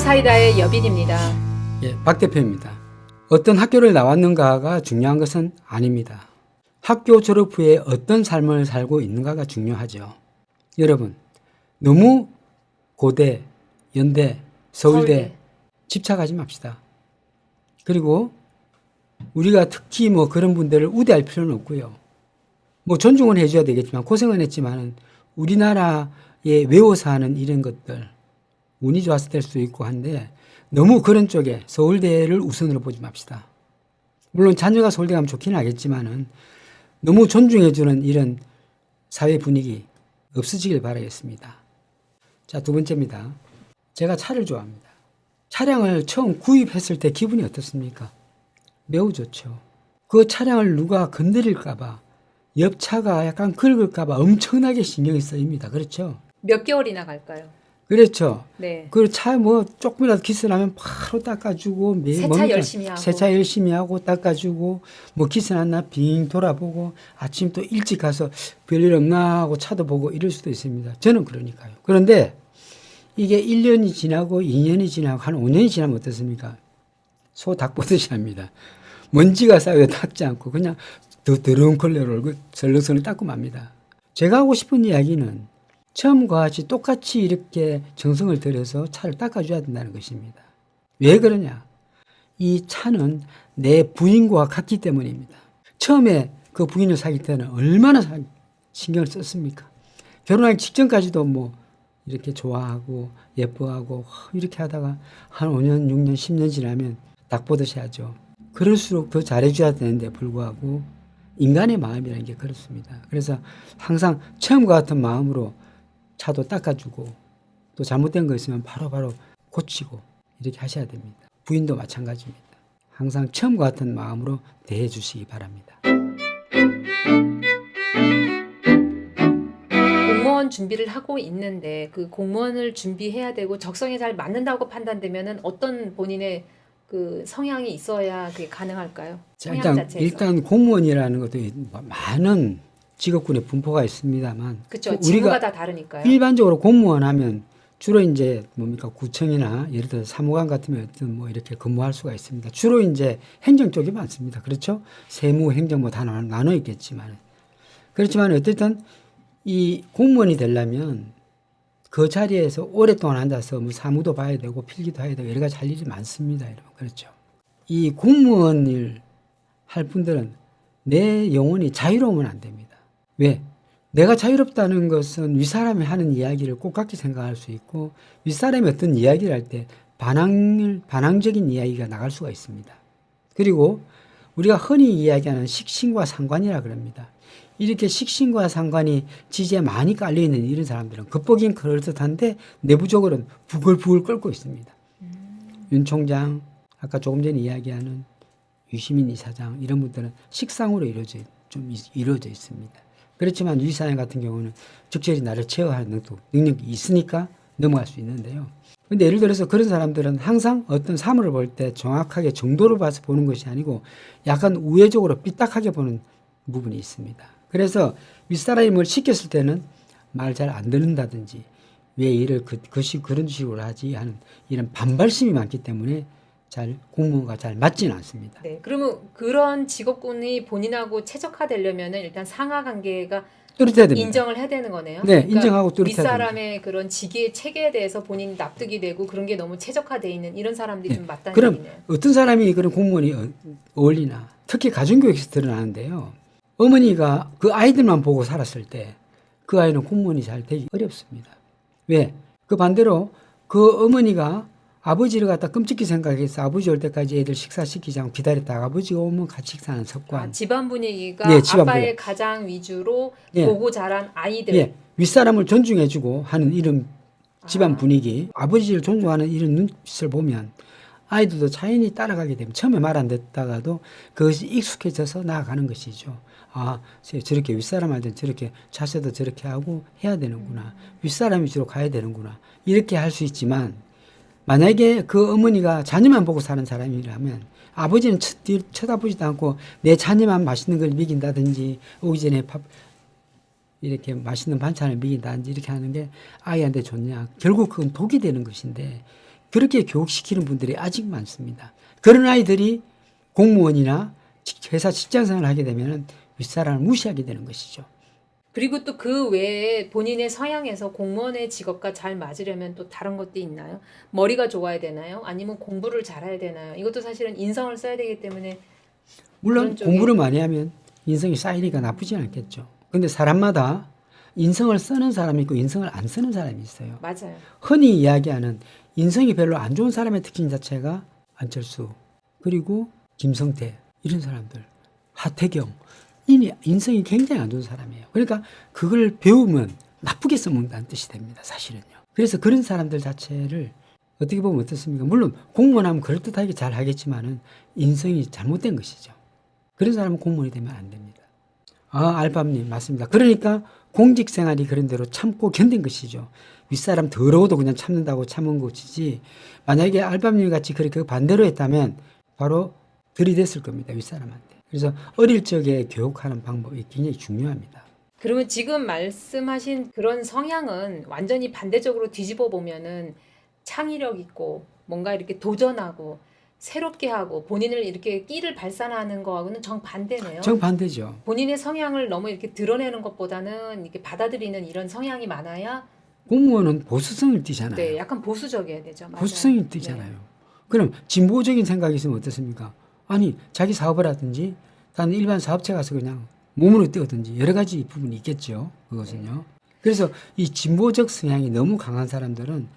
사이다의 여빈입니다. 예, 박 대표입니다. 어떤 학교를 나왔는가가 중요한 것은 아닙니다. 학교 졸업 후에 어떤 삶을 살고 있는가가 중요하죠. 여러분, 너무 고대, 연대, 서울대 집착하지 맙시다. 그리고 우리가 특히 뭐 그런 분들을 우대할 필요는 없고요. 뭐 존중은 해줘야 되겠지만 고생은 했지만 우리나라에 외워서 하는 이런 것들 운이 좋아서 될 수도 있고 한데 너무 그런 쪽에 서울대를 우선으로 보지 맙시다. 물론 자녀가 서울대 가면 좋긴 하겠지만은 너무 존중해주는 이런 사회 분위기 없어지길 바라겠습니다. 자, 두 번째입니다. 제가 차를 좋아합니다. 차량을 처음 구입했을 때 기분이 어떻습니까? 매우 좋죠. 그 차량을 누가 건드릴까봐 옆 차가 약간 긁을까봐 엄청나게 신경이 쓰입니다. 그렇죠? 몇 개월이나 갈까요? 그렇죠. 네. 그 차 뭐 조금이라도 기스 나면 바로 닦아주고 세차 열심히 하고 세차 열심히 하고 닦아주고 뭐 기스 났나 빙 돌아보고 아침 또 일찍 가서 별일 없나 하고 차도 보고 이럴 수도 있습니다. 저는 그러니까요. 그런데 이게 1년이 지나고 2년이 지나고 한 5년이 지나면 어떻습니까? 소 닭 보듯이 합니다. 먼지가 쌓여 닦지 않고 그냥 더 더러운 컬러로 얼굴 설렁설렁 닦고 맙니다. 제가 하고 싶은 이야기는 처음과 같이 똑같이 이렇게 정성을 들여서 차를 닦아줘야 된다는 것입니다. 왜 그러냐? 이 차는 내 부인과 같기 때문입니다. 처음에 그 부인을 사귈 때는 얼마나 신경을 썼습니까? 결혼하기 직전까지도 뭐 이렇게 좋아하고 예뻐하고 이렇게 하다가 한 5년, 6년, 10년 지나면 닭 보듯이 하죠. 그럴수록 더 잘해줘야 되는데 불구하고 인간의 마음이라는 게 그렇습니다. 그래서 항상 처음과 같은 마음으로 차도 닦아주고 또 잘못된 거 있으면 바로바로 고치고 이렇게 하셔야 됩니다. 부인도 마찬가지입니다. 항상 처음과 같은 마음으로 대해 주시기 바랍니다. 공무원 준비를 하고 있는데 그 공무원을 준비해야 되고 적성에 잘 맞는다고 판단되면은 어떤 본인의 그 성향이 있어야 그게 가능할까요? 성향 자체에서. 일단 공무원이라는 것도 많은 직업군의 분포가 있습니다만 그렇죠. 직무가 다 다르니까요. 일반적으로 공무원 하면 주로 이제 뭡니까 구청이나 예를 들어 사무관 같으면 어떤 뭐 이렇게 근무할 수가 있습니다. 주로 이제 행정 쪽이 많습니다. 그렇죠? 세무, 행정 뭐 다 나눠 있겠지만 그렇지만 어쨌든 이 공무원이 되려면 그 자리에서 오랫동안 앉아서 뭐 사무도 봐야 되고 필기도 해야 되고 여러 가지 할 일이 많습니다. 여러분. 그렇죠? 이 공무원을 할 분들은 내 영혼이 자유로우면 안 됩니다. 왜? 내가 자유롭다는 것은 윗사람이 하는 이야기를 똑같이 생각할 수 있고 윗사람이 어떤 이야기를 할 때 반항적인 이야기가 나갈 수가 있습니다. 그리고 우리가 흔히 이야기하는 식신과 상관이라 그럽니다. 이렇게 식신과 상관이 지지에 많이 깔려있는 이런 사람들은 겉보기엔 그럴듯한데 내부적으로는 부글부글 끓고 있습니다. 윤 총장, 아까 조금 전에 이야기하는 유시민 이사장 이런 분들은 식상으로 이루어져 있습니다. 그렇지만 유 이사장 같은 경우는 적절히 나를 제어할 능력이 있으니까 넘어갈 수 있는데요. 그런데 예를 들어서 그런 사람들은 항상 어떤 사물을 볼 때 정확하게 정도를 봐서 보는 것이 아니고 약간 우회적으로 삐딱하게 보는 부분이 있습니다. 그래서 윗사람이 뭘 시켰을 때는 말 잘 안 듣는다든지 왜 일을 그런 식으로 하지 하는 이런 반발심이 많기 때문에 공무원과 잘 맞지는 않습니다. 네, 그러면 그런 직업군이 본인하고 최적화되려면은 일단 상하 관계가 뚜렷해야 됩니다. 인정을 해야 되는 거네요. 네, 그러니까 인정하고 뚜렷해야 됩니다. 윗사람의 그런 직위의 체계에 대해서 본인이 납득이 되고 그런 게 너무 최적화돼 있는 이런 사람들이 네. 좀 맞다는 그럼 얘기네요. 어떤 사람이 그런 공무원이 어울리나? 특히 가정교육에서 드러나는데요. 어머니가 그 아이들만 보고 살았을 때 그 아이는 공무원이 잘 되기 어렵습니다. 왜? 그 반대로 그 어머니가 아버지를 갖다 끔찍히 생각해서 아버지 올 때까지 애들 식사시키지 않고 기다렸다가 아버지가 오면 같이 식사하는 습관. 집안 분위기가 예, 집안 아빠의 분위기. 가장 위주로 예. 보고 자란 아이들. 예, 윗사람을 존중해주고 하는 이런 집안 분위기, 아버지를 존중하는 이런 눈빛을 보면 아이들도 자연히 따라가게 되면 처음에 말 안 듣다가도 그것이 익숙해져서 나아가는 것이죠. 아, 저렇게 윗사람한테 저렇게 자세도 저렇게 하고 해야 되는구나. 윗사람이 주로 가야 되는구나. 이렇게 할 수 있지만 만약에 그 어머니가 자녀만 보고 사는 사람이라면 아버지는 쳐다보지도 않고 내 자녀만 맛있는 걸 먹인다든지 오기 전에 이렇게 맛있는 반찬을 먹인다든지 이렇게 하는 게 아이한테 좋냐. 결국 그건 독이 되는 것인데 그렇게 교육시키는 분들이 아직 많습니다. 그런 아이들이 공무원이나 회사 직장생활을 하게 되면 윗사람을 무시하게 되는 것이죠. 그리고 또 그 외에 본인의 성향에서 공무원의 직업과 잘 맞으려면 또 다른 것도 있나요? 머리가 좋아야 되나요? 아니면 공부를 잘해야 되나요? 이것도 사실은 인성을 써야 되기 때문에 물론 그런 쪽에- 공부를 많이 하면 인성이 쌓이니까 나쁘진 않겠죠. 근데 사람마다 인성을 쓰는 사람이 있고 인성을 안 쓰는 사람이 있어요. 맞아요. 흔히 이야기하는 인성이 별로 안 좋은 사람의 특징 자체가 안철수, 그리고 김성태 이런 사람들, 하태경, 이미 인성이 굉장히 안 좋은 사람이에요. 그러니까 그걸 배우면 나쁘게 써먹는다는 뜻이 됩니다. 사실은요. 그래서 그런 사람들 자체를 어떻게 보면 어떻습니까? 물론 공무원 하면 그럴듯하게 잘 하겠지만은 인성이 잘못된 것이죠. 그런 사람은 공무원이 되면 안 됩니다. 아, 알밤님 맞습니다. 그러니까 공직 생활이 그런 대로 참고 견딘 것이죠. 윗사람 더러워도 그냥 참는다고 참은 것이지, 만약에 알밤님 같이 그렇게 반대로 했다면 바로 들이댔을 겁니다. 윗사람한테. 그래서 어릴 적에 교육하는 방법이 굉장히 중요합니다. 그러면 지금 말씀하신 그런 성향은 완전히 반대적으로 뒤집어 보면은 창의력 있고 뭔가 이렇게 도전하고 새롭게 하고 본인을 이렇게 끼를 발산하는 거하고는 정반대네요. 정반대죠. 본인의 성향을 너무 이렇게 드러내는 것보다는 이렇게 받아들이는 이런 성향이 많아야 공무원은 보수성을 띠잖아요. 네, 약간 보수적이어야 되죠. 맞아요. 보수성이 띠잖아요. 네. 그럼 진보적인 생각이 있으면 어떻습니까? 아니, 자기 사업을 하든지 다른 일반 사업체 가서 그냥 몸으로 뛰어든지 여러 가지 부분이 있겠죠. 그것은요. 그래서 이 진보적 성향이 너무 강한 사람들은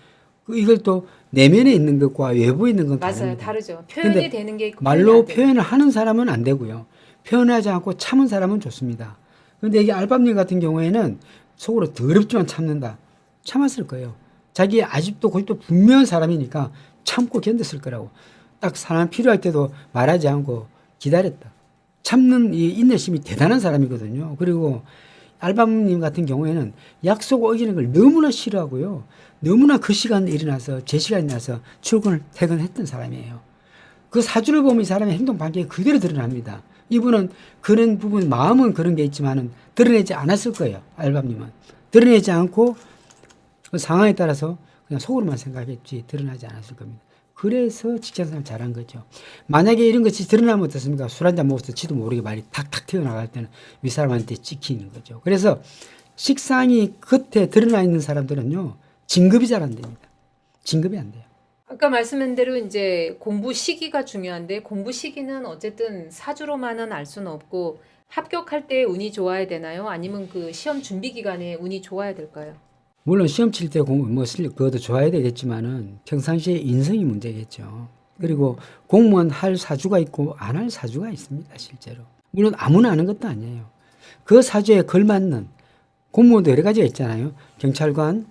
이걸 또 내면에 있는 것과 외부에 있는 건 맞아요. 다릅니다. 다르죠. 표현이 근데 되는 게 있고 말로 표현이 안 되는 표현을 하는 사람은 안 되고요. 표현하지 않고 참은 사람은 좋습니다. 그런데 이게 알밤님 같은 경우에는 속으로 더럽지만 참는다. 참았을 거예요. 자기 아직도 고집도 분명한 사람이니까 참고 견뎠을 거라고. 딱 사람 필요할 때도 말하지 않고 기다렸다. 참는 이 인내심이 대단한 사람이거든요. 그리고 알밤님 같은 경우에는 약속 어기는 걸 너무나 싫어하고요. 너무나 그 시간에 일어나서 제 시간에 나서 출근을 퇴근했던 사람이에요. 그 사주를 보면 이 사람의 행동 반경이 그대로 드러납니다. 이분은 그런 부분, 마음은 그런 게 있지만은 드러내지 않았을 거예요. 알밤님은. 드러내지 않고 그 상황에 따라서 그냥 속으로만 생각했지 드러나지 않았을 겁니다. 그래서 직장생활 잘한 거죠. 만약에 이런 것이 드러나면 어떻습니까? 술 한잔 먹어서 지도 모르게 말이 탁탁 튀어나갈 때는 윗사람한테 찍히는 거죠. 그래서 식상이 겉에 드러나 있는 사람들은요, 진급이 잘 안 됩니다. 진급이 안 돼요. 아까 말씀한 대로 이제 공부 시기가 중요한데 공부 시기는 어쨌든 사주로만은 알 수는 없고 합격할 때 운이 좋아야 되나요? 아니면 그 시험 준비 기간에 운이 좋아야 될까요? 물론 시험 칠 때 그것도 좋아야 되겠지만은 평상시에 인성이 문제겠죠. 그리고 공무원 할 사주가 있고 안 할 사주가 있습니다, 실제로. 물론 아무나 하는 것도 아니에요. 그 사주에 걸맞는 공무원도 여러 가지가 있잖아요. 경찰관,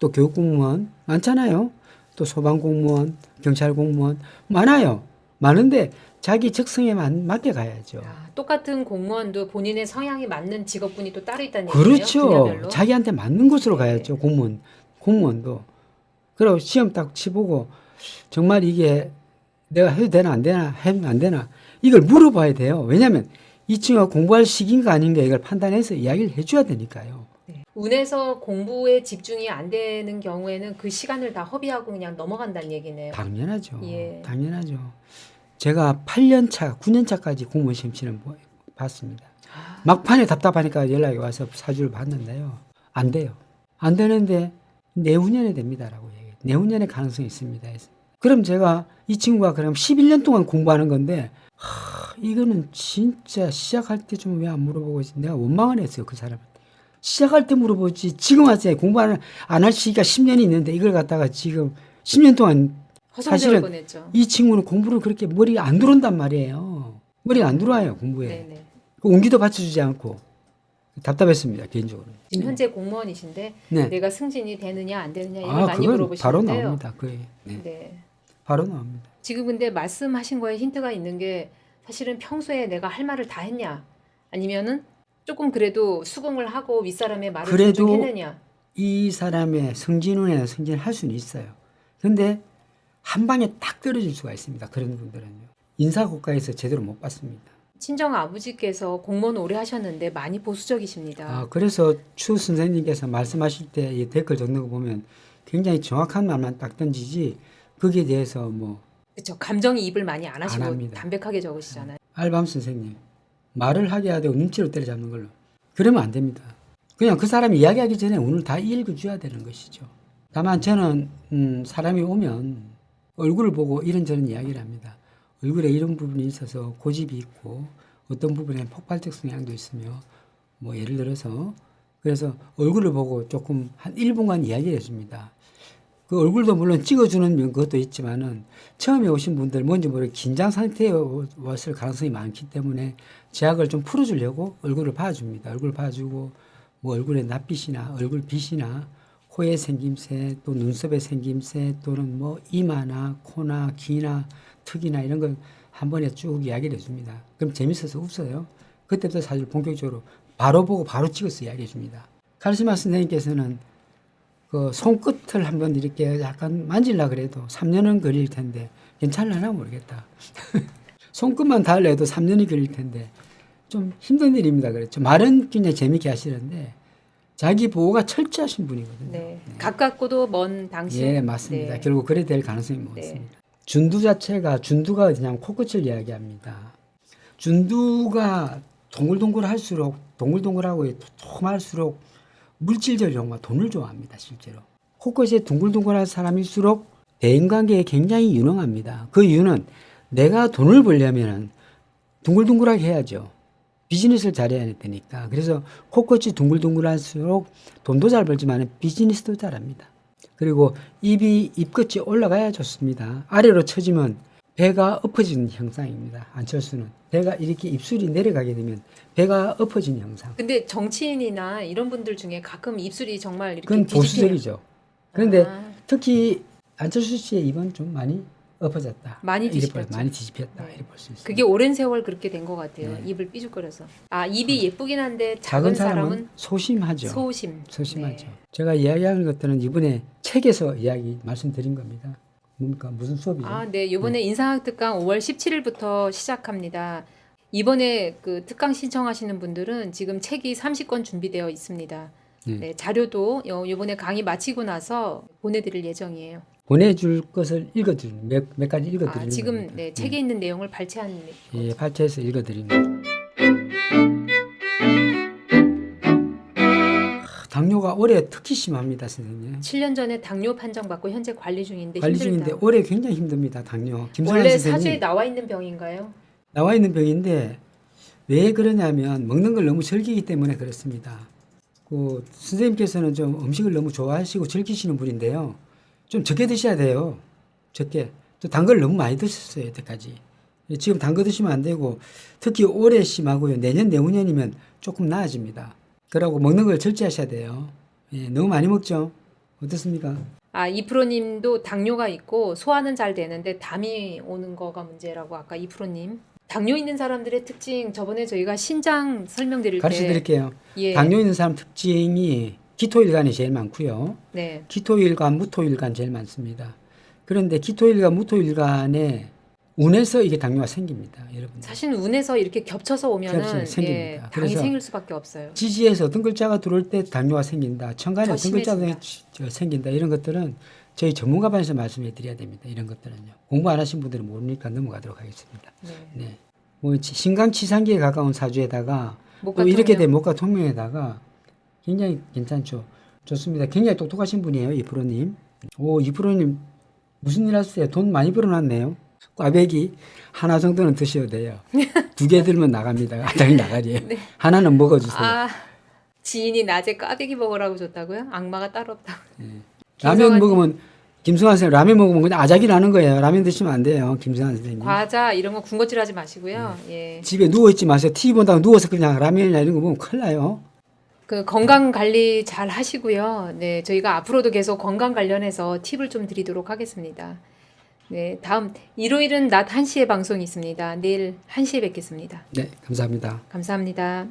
또 교육공무원 많잖아요. 또 소방공무원, 경찰공무원 많아요. 많은데 자기 적성에 맞게 가야죠. 아, 똑같은 공무원도 본인의 성향이 맞는 직업군이 또 따로 있다는 얘기예요. 그렇죠. 분야별로. 자기한테 맞는 곳으로 네. 가야죠. 공무원도. 그리고 시험 딱 치보고 정말 이게 내가 해도 되나 안 되나 하면 안 되나 이걸 물어봐야 돼요. 왜냐하면 이 친구가 공부할 시기인가 아닌가 이걸 판단해서 이야기를 해줘야 되니까요. 네. 운에서 공부에 집중이 안 되는 경우에는 그 시간을 다 허비하고 그냥 넘어간다는 얘기네요. 당연하죠. 예. 당연하죠. 제가 8년 차, 9년 차까지 공무원 시험 치는 거 봤습니다. 아, 막판에 답답하니까 연락이 와서 사주를 봤는데요. 안 돼요. 안 되는데 내후년에 됩니다라고 얘기해요. 내후년에 가능성이 있습니다. 해서. 그럼 제가 이 친구가 그럼 11년 동안 공부하는 건데 이거는 진짜 시작할 때 좀 왜 안 물어보고 내가 원망을 했어요. 그 사람한테. 시작할 때 물어보지 지금 와서 공부 안 할 시기가 10년이 있는데 이걸 갖다가 지금 10년 동안 허송될 사실은 뻔했죠. 이 친구는 공부를 그렇게 머리가 안 들어온단 말이에요. 머리가 안 들어와요, 공부에. 네네. 그 온기도 받쳐주지 않고. 답답했습니다, 개인적으로. 지금 현재 공무원이신데 네. 내가 승진이 되느냐 안 되느냐 이걸 아, 많이 그건 물어보시는데요. 바로 나옵니다, 거의. 네. 네. 바로 나옵니다. 지금 근데 말씀하신 거에 힌트가 있는 게 사실은 평소에 내가 할 말을 다 했냐 아니면은 조금 그래도 수긍을 하고 윗사람의 말을 그래도 존중했느냐. 이 사람의 승진운에 승진할 수는 있어요. 근데 한 방에 딱 떨어질 수가 있습니다, 그런 분들은요. 인사고과에서 제대로 못 받습니다. 친정 아버지께서 공무원 오래 하셨는데 많이 보수적이십니다. 아, 그래서 추 선생님께서 말씀하실 때 이 댓글 적는 거 보면 굉장히 정확한 말만 딱 던지지 거기에 대해서 뭐 그렇죠. 감정이입을 많이 안 하시고 합니다. 담백하게 적으시잖아요. 알밤 선생님 말을 하게 하되 눈치로 때려잡는 걸로 그러면 안 됩니다. 그냥 그 사람이 이야기하기 전에 오늘 다 읽어줘야 되는 것이죠. 다만 저는 사람이 오면 얼굴을 보고 이런저런 이야기를 합니다. 얼굴에 이런 부분이 있어서 고집이 있고 어떤 부분에 폭발적 성향도 있으며 뭐 예를 들어서 그래서 얼굴을 보고 조금 한 1분간 이야기를 해줍니다. 그 얼굴도 물론 찍어주는 것도 있지만은 처음에 오신 분들 뭔지 모르게 긴장 상태에 왔을 가능성이 많기 때문에 제약을 좀 풀어주려고 얼굴을 봐줍니다. 얼굴 봐주고 뭐 얼굴에 낯빛이나 얼굴빛이나 코의 생김새 또 눈썹의 생김새 또는 뭐 이마나 코나 귀나 턱이나 이런 걸 한 번에 쭉 이야기를 해줍니다. 그럼 재밌어서 웃어요. 그때부터 사실 본격적으로 바로 보고 바로 찍어서 이야기해 줍니다. 카리스마 선생님께서는 그 손끝을 한번 이렇게 약간 만질라 그래도 3년은 걸릴 텐데 괜찮으려나 모르겠다. 손끝만 달라 해도 3년이 걸릴 텐데 좀 힘든 일입니다. 그렇죠. 말은 굉장히 재밌게 하시는데 자기 보호가 철저하신 분이거든요. 네. 가깝고도 먼 당신. 예, 맞습니다. 네. 결국 그래 될 가능성이 많습니다. 네. 준두가 어디냐면 코끝을 이야기합니다. 준두가 동글동글하고 도톰할수록 물질적 용과 돈을 좋아합니다. 실제로 코끝이 둥글둥글한 사람일수록 대인관계에 굉장히 유능합니다. 그 이유는 내가 돈을 벌려면 둥글둥글하게 해야죠. 비즈니스를 잘해야 되니까. 그래서 코끝이 둥글둥글할수록 돈도 잘 벌지만 비즈니스도 잘합니다. 그리고 입끝이 올라가야 좋습니다. 아래로 처지면 배가 엎어지는 형상입니다. 안철수는 배가 이렇게 입술이 내려가게 되면 배가 엎어지는 형상. 근데 정치인이나 이런 분들 중에 가끔 입술이 정말 이렇게 그건 뒤집히는- 보수적이죠. 그런데 아, 특히 안철수 씨의 입은 좀 많이 엎어졌다. 많이 이렇게 뒤집혔죠. 많이 뒤집혔다. 네. 이렇게 볼 수 있습니다. 그게 오랜 세월 그렇게 된 것 같아요. 네. 입을 삐죽거려서. 아, 입이 예쁘긴 한데 작은 작은 사람은 사람은 소심하죠. 소심하죠. 네. 제가 이야기하는 것들은 이번에 책에서 말씀드린 겁니다. 뭡니까? 무슨 수업이죠? 아, 네. 이번에 인상학 특강 5월 17일부터 시작합니다. 이번에 그 특강 신청하시는 분들은 지금 책이 30권 준비되어 있습니다. 네. 네, 자료도 이번에 강의 마치고 나서 보내드릴 예정이에요. 보내줄 것을 읽어드리는 몇 가지 읽어드리는 아, 지금 겁니다. 네, 책에 있는 내용을 발췌한 예, 발췌해서 읽어드리는 겁니다. 당뇨가 올해 특히 심합니다, 선생님. 7년 전에 당뇨 판정받고 현재 관리 중인데 관리 힘들다. 중인데 올해 굉장히 힘듭니다, 당뇨. 김성환 원래 선생님 사주에 나와 있는 병인가요? 나와 있는 병인데 왜 그러냐면 먹는 걸 너무 즐기기 때문에 그렇습니다. 그 선생님께서는 좀 음식을 너무 좋아하시고 즐기시는 분인데요. 좀 적게 드셔야 돼요. 적게. 또 단 걸 너무 많이 드셨어요, 여태까지. 지금 단 거 드시면 안 되고 특히 올해 심하고요. 내년 내후년이면 조금 나아집니다. 그러고 먹는 걸 절제하셔야 돼요. 예, 너무 많이 먹죠. 어떻습니까? 아, 이프로님도 당뇨가 있고 소화는 잘 되는데 담이 오는 거가 문제라고 아까 이프로님. 당뇨 있는 사람들의 특징 저번에 저희가 신장 설명드릴 가르쳐 때 드릴게요. 예, 당뇨 있는 사람 특징이 기토일간이 제일 많고요. 네, 기토일간, 무토일간 제일 많습니다. 그런데 기토일간, 무토일간에 운에서 이게 당뇨가 생깁니다, 여러분. 사실 운에서 이렇게 겹쳐서 오면은 겹쳐서 생깁니다. 예, 당이 그래서 생길 수밖에 없어요. 지지에서 어떤 글자가 들어올 때 당뇨가 생긴다. 천간에 어떤 글자가 생긴다. 이런 것들은 저희 전문가반에서 말씀해 드려야 됩니다. 이런 것들은요. 공부 안 하신 분들은 모르니까 넘어가도록 하겠습니다. 네. 네. 뭐 신강치상기에 가까운 사주에다가 목과 또 이렇게 통영. 된 목과 통명에다가 굉장히 괜찮죠. 좋습니다. 굉장히 똑똑하신 분이에요, 이프로님. 오, 이프로님 무슨 일 하세요? 돈 많이 벌어놨네요. 꽈배기 하나 정도는 드셔도 돼요. 2개 들면 나갑니다. 아당이 나가리에요. 네. 하나는 먹어주세요. 아, 지인이 낮에 꽈배기 먹으라고 줬다고요? 악마가 따로 없다. 라면 김성환 먹으면 김승환 선생님 라면 먹으면 그냥 아작이 나는 거예요. 라면 드시면 안 돼요, 김승환 선생님. 과자 이런 거 군것질하지 마시고요. 예. 집에 누워 있지 마세요. TV 본다고 누워서 그냥 라면이나 이런 거 먹으면 큰일 나요. 그 건강 관리 잘 하시고요. 네, 저희가 앞으로도 계속 건강 관련해서 팁을 좀 드리도록 하겠습니다. 네, 다음 일요일은 낮 1시에 방송이 있습니다. 내일 1시에 뵙겠습니다. 네, 감사합니다. 감사합니다.